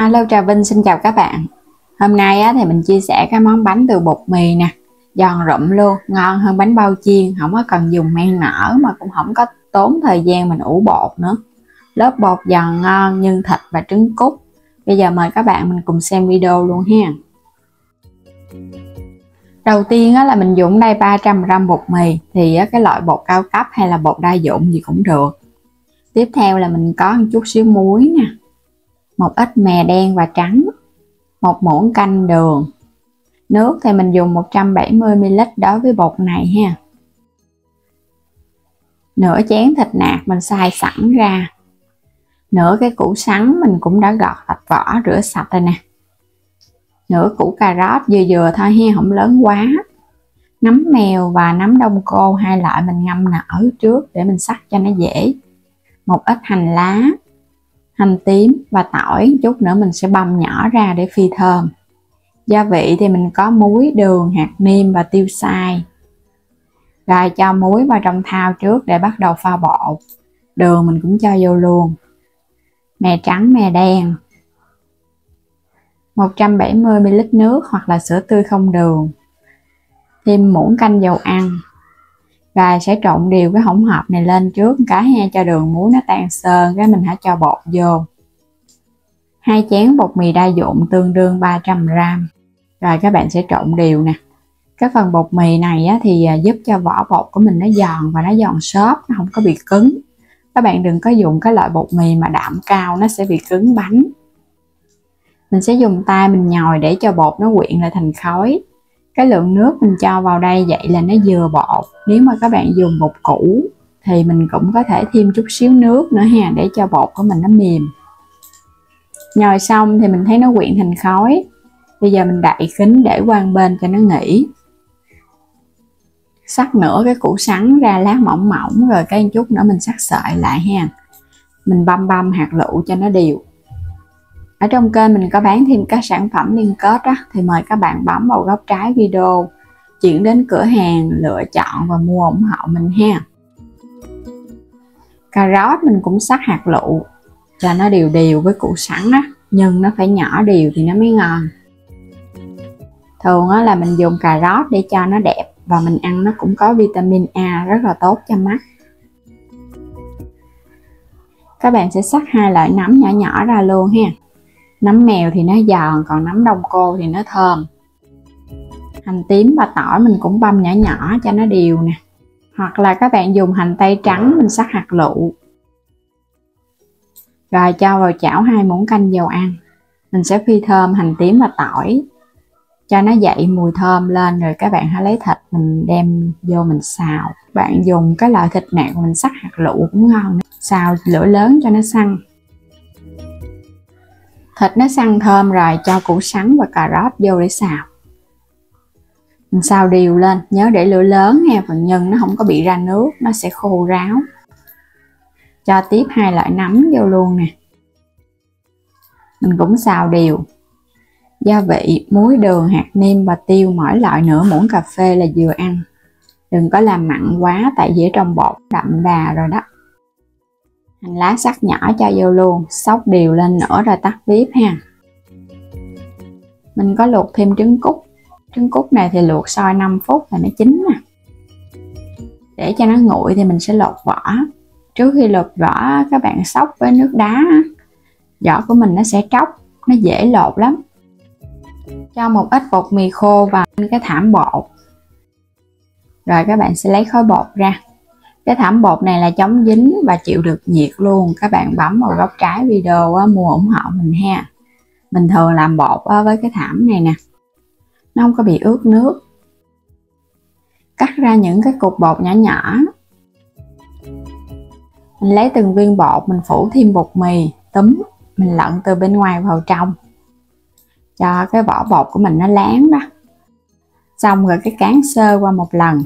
Alo, Trà Vinh xin chào các bạn. Hôm nay thì mình chia sẻ cái món bánh từ bột mì nè, giòn rụm luôn, ngon hơn bánh bao chiên, không có cần dùng men nở mà cũng không có tốn thời gian mình ủ bột nữa. Lớp bột giòn ngon nhân thịt và trứng cút. Bây giờ mời các bạn mình cùng xem video luôn ha. Đầu tiên là mình dùng đây 300g bột mì, thì cái loại bột cao cấp hay là bột đa dụng gì cũng được. Tiếp theo là mình có một chút xíu muối nè, một ít mè đen và trắng, một muỗng canh đường. Nước thì mình dùng 170ml đối với bột này ha. Nửa chén thịt nạc mình xay sẵn ra. Nửa cái củ sắn mình cũng đã gọt tách vỏ rửa sạch rồi nè. Nửa củ cà rốt vừa vừa thôi ha, không lớn quá. Nấm mèo và nấm đông cô hai loại mình ngâm nở trước để mình xắt cho nó dễ. Một ít hành lá, hành tím và tỏi, chút nữa mình sẽ băm nhỏ ra để phi thơm. Gia vị thì mình có muối, đường, hạt nêm và tiêu xay. Rồi cho muối vào trong thau trước để bắt đầu pha bột. Đường mình cũng cho vô luôn. Mè trắng, mè đen, 170ml nước hoặc là sữa tươi không đường. Thêm muỗng canh dầu ăn. Rồi sẽ trộn đều cái hỗn hợp này lên trước cái ha, cho đường muối nó tan sơ, cái mình hãy cho bột vô. 2 chén bột mì đa dụng tương đương 300g. Rồi các bạn sẽ trộn đều nè. Cái phần bột mì này thì giúp cho vỏ bột của mình nó giòn và nó giòn xốp, nó không có bị cứng. Các bạn đừng có dùng cái loại bột mì mà đạm cao, nó sẽ bị cứng bánh. Mình sẽ dùng tay mình nhồi để cho bột nó quyện lại thành khối. Cái lượng nước mình cho vào đây vậy là nó vừa bột. Nếu mà các bạn dùng bột cũ thì mình cũng có thể thêm chút xíu nước nữa ha, để cho bột của mình nó mềm. Nhồi xong thì mình thấy nó quyện thành khối. Bây giờ mình đậy kính để qua bên cho nó nghỉ. Xắt nửa cái củ sắn ra lát mỏng mỏng, rồi cái chút nữa mình xắt sợi lại ha. Mình băm hạt lựu cho nó đều. Ở trong kênh mình có bán thêm các sản phẩm liên kết thì mời các bạn bấm vào góc trái video, chuyển đến cửa hàng, lựa chọn và mua ủng hộ mình ha. Cà rốt mình cũng xắt hạt lựu cho nó đều đều với củ sắn nhưng nó phải nhỏ đều thì nó mới ngon. Thường là mình dùng cà rốt để cho nó đẹp và mình ăn nó cũng có vitamin A rất là tốt cho mắt. Các bạn sẽ xắt 2 loại nấm nhỏ nhỏ ra luôn ha. Nấm mèo thì nó giòn, còn nấm đông cô thì nó thơm. Hành tím và tỏi mình cũng băm nhỏ nhỏ cho nó đều nè. Hoặc là các bạn dùng hành tây trắng mình xắt hạt lựu. Rồi cho vào chảo 2 muỗng canh dầu ăn. Mình sẽ phi thơm hành tím và tỏi cho nó dậy mùi thơm lên, rồi các bạn hãy lấy thịt mình đem vô mình xào. Bạn dùng cái loại thịt nạc mình xắt hạt lựu cũng ngon nữa. Xào lửa lớn cho nó săn. Thịt nó săn thơm rồi cho củ sắn và cà rốt vô để xào. Mình xào đều lên, nhớ để lửa lớn nha, phần nhân nó không có bị ra nước, nó sẽ khô ráo. Cho tiếp 2 loại nấm vô luôn nè. Mình cũng xào đều. Gia vị muối, đường, hạt nêm và tiêu mỗi loại nửa muỗng cà phê là vừa ăn. Đừng có làm mặn quá tại vì ở trong bột đậm đà rồi đó. Hành lá sắc nhỏ cho vô luôn, xóc đều lên nữa rồi tắt bếp ha. Mình có luộc thêm trứng cút. Trứng cút này thì luộc sôi 5 phút là nó chín nè. Để cho nó nguội thì mình sẽ lột vỏ. Trước khi lột vỏ các bạn xóc với nước đá, vỏ của mình nó sẽ tróc, nó dễ lột lắm. Cho một ít bột mì khô vào cái thảm bột. Rồi các bạn sẽ lấy khối bột ra. Cái thảm bột này là chống dính và chịu được nhiệt luôn. Các bạn bấm vào góc trái video mua ủng hộ mình ha. Mình thường làm bột với cái thảm này nè, nó không có bị ướt nước. Cắt ra những cái cục bột nhỏ nhỏ. Mình lấy từng viên bột mình phủ thêm bột mì túm, mình lặn từ bên ngoài vào trong cho cái vỏ bột của mình nó láng đó. Xong rồi cái cán sơ qua một lần,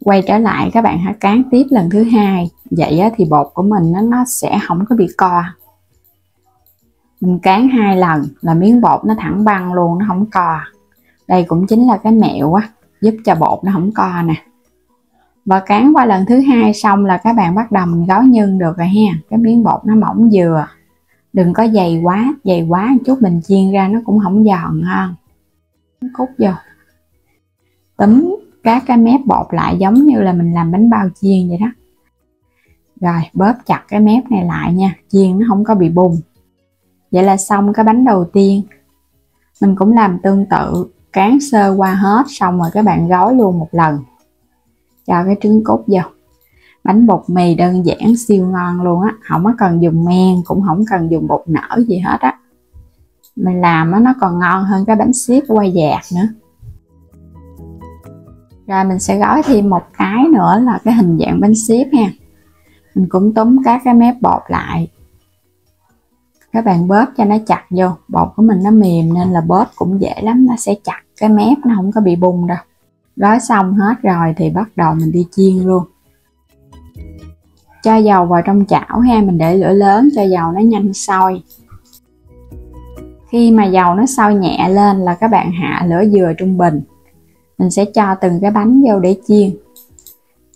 quay trở lại các bạn hãy cán tiếp lần thứ 2. Vậy thì bột của mình nó sẽ không có bị co. Mình cán 2 lần là miếng bột nó thẳng băng luôn, nó không co. Đây cũng chính là cái mẹo giúp cho bột nó không co nè. Và cán qua lần thứ 2 xong là các bạn bắt đầu mình gói nhân được rồi ha. Cái miếng bột nó mỏng vừa, Đừng có dày quá một chút mình chiên ra nó cũng không giòn ngon. Cút vô, túm các cái mép bột lại giống như là mình làm bánh bao chiên vậy đó. Rồi bóp chặt cái mép này lại nha, chiên nó không có bị bung. Vậy là xong cái bánh đầu tiên. Mình cũng làm tương tự, cán sơ qua hết xong rồi các bạn gói luôn một lần. Cho cái trứng cút vô. Bánh bột mì đơn giản siêu ngon luôn á, không có cần dùng men, cũng không cần dùng bột nở gì hết á. Mình làm nó còn ngon hơn cái bánh xếp quay dạt nữa. Rồi mình sẽ gói thêm một cái nữa là cái hình dạng bánh xếp ha. Mình cũng túm các cái mép bột lại. Các bạn bóp cho nó chặt vô, bột của mình nó mềm nên là bóp cũng dễ lắm, nó sẽ chặt cái mép, nó không có bị bung đâu. Gói xong hết rồi thì bắt đầu mình đi chiên luôn. Cho dầu vào trong chảo ha, mình để lửa lớn cho dầu nó nhanh sôi. Khi mà dầu nó sôi nhẹ lên là các bạn hạ lửa vừa trung bình. Mình sẽ cho từng cái bánh vô để chiên.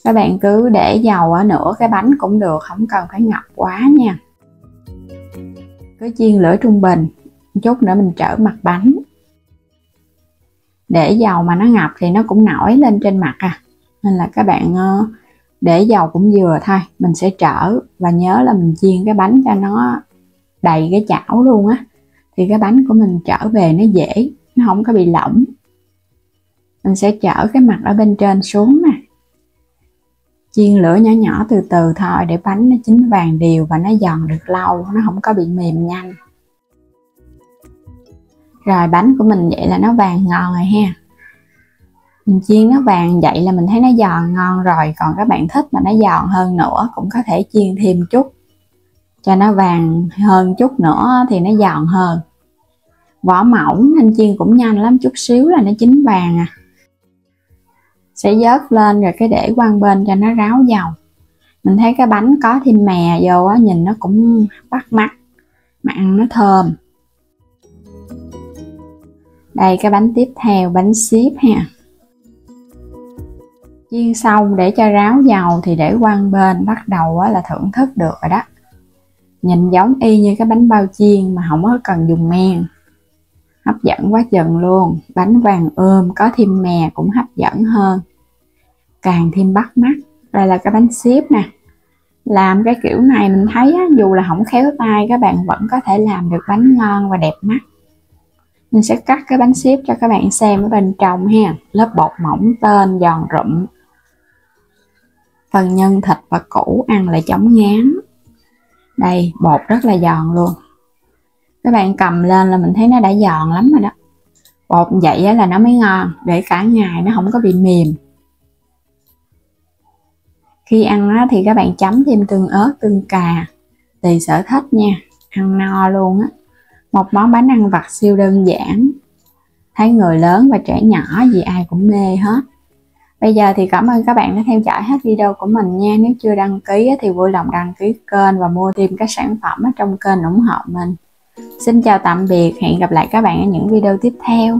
Các bạn cứ để dầu ở nửa cái bánh cũng được, không cần phải ngập quá nha. Cứ chiên lửa trung bình, một chút nữa mình trở mặt bánh. Để dầu mà nó ngập thì nó cũng nổi lên trên mặt nên là các bạn để dầu cũng vừa thôi. Mình sẽ trở và nhớ là mình chiên cái bánh cho nó đầy cái chảo luôn á, thì cái bánh của mình trở về nó dễ, nó không có bị lỏng. Mình sẽ trở cái mặt ở bên trên xuống nè. Chiên lửa nhỏ nhỏ từ từ thôi để bánh nó chín vàng đều và nó giòn được lâu, nó không có bị mềm nhanh. Rồi bánh của mình vậy là nó vàng ngon rồi ha. Mình chiên nó vàng vậy là mình thấy nó giòn ngon rồi. Còn các bạn thích mà nó giòn hơn nữa cũng có thể chiên thêm chút, cho nó vàng hơn chút nữa thì nó giòn hơn. Vỏ mỏng nên chiên cũng nhanh lắm, chút xíu là nó chín vàng Sẽ vớt lên rồi cái để qua bên cho nó ráo dầu. Mình thấy cái bánh có thêm mè vô nhìn nó cũng bắt mắt, mà ăn nó thơm. Đây cái bánh tiếp theo, bánh xếp ha. Chiên xong để cho ráo dầu thì để qua bên, bắt đầu là thưởng thức được rồi đó. Nhìn giống y như cái bánh bao chiên mà không có cần dùng men. Hấp dẫn quá chừng luôn. Bánh vàng có thêm mè cũng hấp dẫn hơn, càng thêm bắt mắt. Đây là cái bánh xếp nè. Làm cái kiểu này mình thấy dù là không khéo tay các bạn vẫn có thể làm được bánh ngon và đẹp mắt. Mình sẽ cắt cái bánh xếp cho các bạn xem ở bên trong ha. Lớp bột mỏng tênh giòn rụm, phần nhân thịt và củ ăn lại chống ngán. Đây bột rất là giòn luôn. Các bạn cầm lên là mình thấy nó đã giòn lắm rồi đó. Bột vậy là nó mới ngon, để cả ngày nó không có bị mềm. Khi ăn thì các bạn chấm thêm tương ớt, tương cà, tùy sở thích nha, ăn no luôn á. Một món bánh ăn vặt siêu đơn giản, thấy người lớn và trẻ nhỏ gì ai cũng mê hết. Bây giờ thì cảm ơn các bạn đã theo dõi hết video của mình nha. Nếu chưa đăng ký thì vui lòng đăng ký kênh và mua thêm các sản phẩm ở trong kênh ủng hộ mình. Xin chào tạm biệt, hẹn gặp lại các bạn ở những video tiếp theo.